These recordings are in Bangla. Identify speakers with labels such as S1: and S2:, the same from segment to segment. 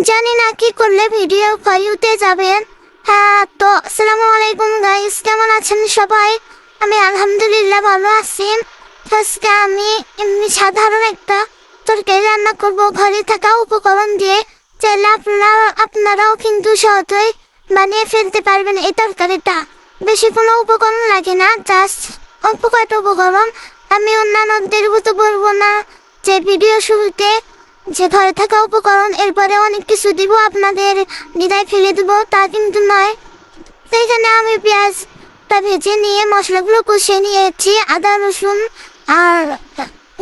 S1: জানি না কি করলে ভিডিও ভিউতে যাবেন। হ্যাঁ, তো আসসালামু আলাইকুম গাইস, কেমন আছেন সবাই? আমি আলহামদুলিল্লাহ ভালো আছি। আজকে আমি এমনি সাধারণ একটা তরকারি রান্না করব ঘরে থাকা উপকরণ দিয়ে। চাইলে আপনারাও কিন্তু সহজেই বানিয়ে ফেলতে পারবেন এই তরকারিটা। বেশি কোনো উপকরণ লাগে না, জাস্ট অল্প কয়েকটা উপকরণ। আমি অন্যান্যদের মতো বলবো না যে ভিডিও শুরুতে যে ঘরে থাকা উপকরণ এরপরে অনেক কিছু দিব আপনাদের দ্বিধায় ফেলে দেবো, তা কিন্তু নয়। সেইখানে আমি পেঁয়াজটা ভেজে নিয়ে মশলাগুলো কষিয়ে নিয়েছি, আদা রসুন আর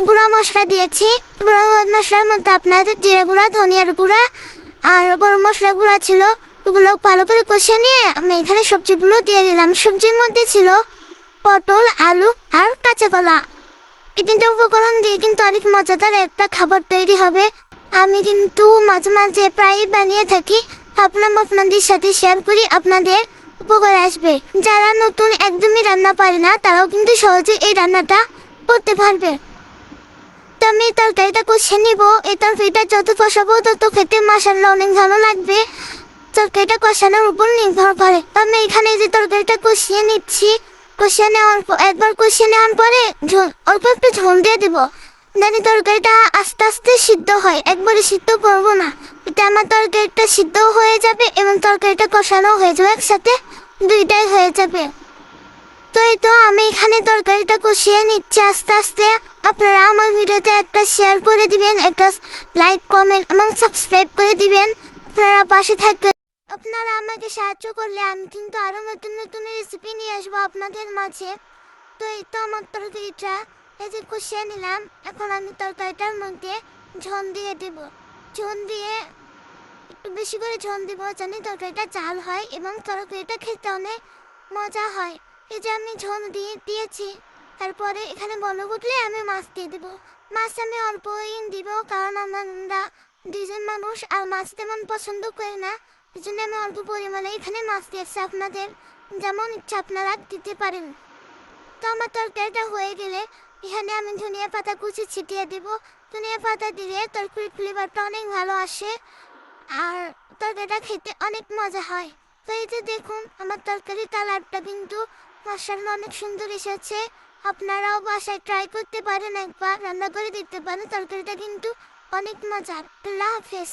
S1: গুঁড়া মশলা দিয়েছি। গুঁড়া মশলার মধ্যে আপনাদের জিরা গুঁড়া, ধনিয়ার গুঁড়া আর গরম মশলা গুঁড়া ছিল। ওগুলো ভালো করে কষিয়ে নিয়ে আমি এখানে সবজিগুলো দিয়ে দিলাম। সবজির মধ্যে ছিল পটল, আলু আর কাঁচা কলা। এই তিনটে উপকরণ দিয়ে কিন্তু অনেক মজাদার একটা খাবার তৈরি হবে। আমি কিন্তু মাঝে মাঝে প্রায়ই বানিয়ে থাকি, ভাবলাম আপনাদের সাথে শেয়ার করি, আপনাদের উপকার আসবে। যারা নতুন একদমই রান্না পারে না তারাও কিন্তু সহজে এই রান্নাটা করতে পারবে। তো আমি তরকারিটা কষিয়ে নিব। এই তরকারিটা যত কষাবো তত খেতে মাশাআল্লাহ অনেক ভালো লাগবে। তরকারিটা কষানোর উপর নির্ভর করে। তো আমি এখানে যে তরকারিটা কষিয়ে নিচ্ছি, একবার কষিয়ে নেওয়ার পরে অল্প একটু ঝোল দিয়ে দেবো, জানি তরকারিটা আস্তে আস্তে সিদ্ধ হয়, একবারে সিদ্ধ করবো না। এটা আমার তরকারিটা সিদ্ধ হয়ে যাবে এবং তরকারিটা কষানো হয়ে যাবে, একসাথে দুইটাই হয়ে যাবে। তো এই তো আমি এখানে তরকারিটা কষিয়ে নিচ্ছি আস্তে আস্তে। আপনারা আমার ভিডিওতে একটা শেয়ার করে দিবেন, একটা লাইক, কমেন্ট এবং সাবস্ক্রাইব করে দিবেন। আপনারা পাশে থাকবেন। আপনারা আমাকে সাহায্য করলে আমি কিন্তু আরো নতুন নতুন রেসিপি নিয়ে আসবো আপনাদের মাঝে। তো এই তো আমার তরকারিটা এই যে কষিয়ে নিলাম। এখন আমি তরকারিটার মধ্যে ঝোল দিয়ে দেব। ঝোল দিয়ে একটু বেশি করে ঝোল দিব, জানি তরকারিটা ঝাল হয় এবং তরকারিটা খেতে অনেক মজা হয়। এই যে আমি ঝোল দিয়েছি। তারপরে এখানে বলক উঠলে আমি মাছ দিয়ে দেবো। মাছ আমি অল্পই দিব, কারণ আমরা দুজন মানুষ আর মাছ তেমন পছন্দ করি না। এই জন্য আমি অল্প পরিমাণে এখানে মাছ দিয়েছি, আপনাদের যেমন ইচ্ছা আপনারা দিতে পারেন। তো আমার তরকারিটা হয়ে গেলে এখানে আমি ধনিয়া পাতা কুচি ছিটিয়ে দেব। ধনিয়া পাতা দিলে তরকারির ফ্লেভারটা অনেক ভালো আসে আর তরকারিটা খেতে অনেক মজা হয়। তো এই যে দেখুন আমার তরকারির কালারটা কিন্তু মাশাআল্লাহ অনেক সুন্দর এসেছে। আপনারাও বাসায় ট্রাই করতে পারেন, একবার রান্না করে দিতে পারেন। তরকারিটা কিন্তু অনেক মজার। আল্লাহ হাফেজ।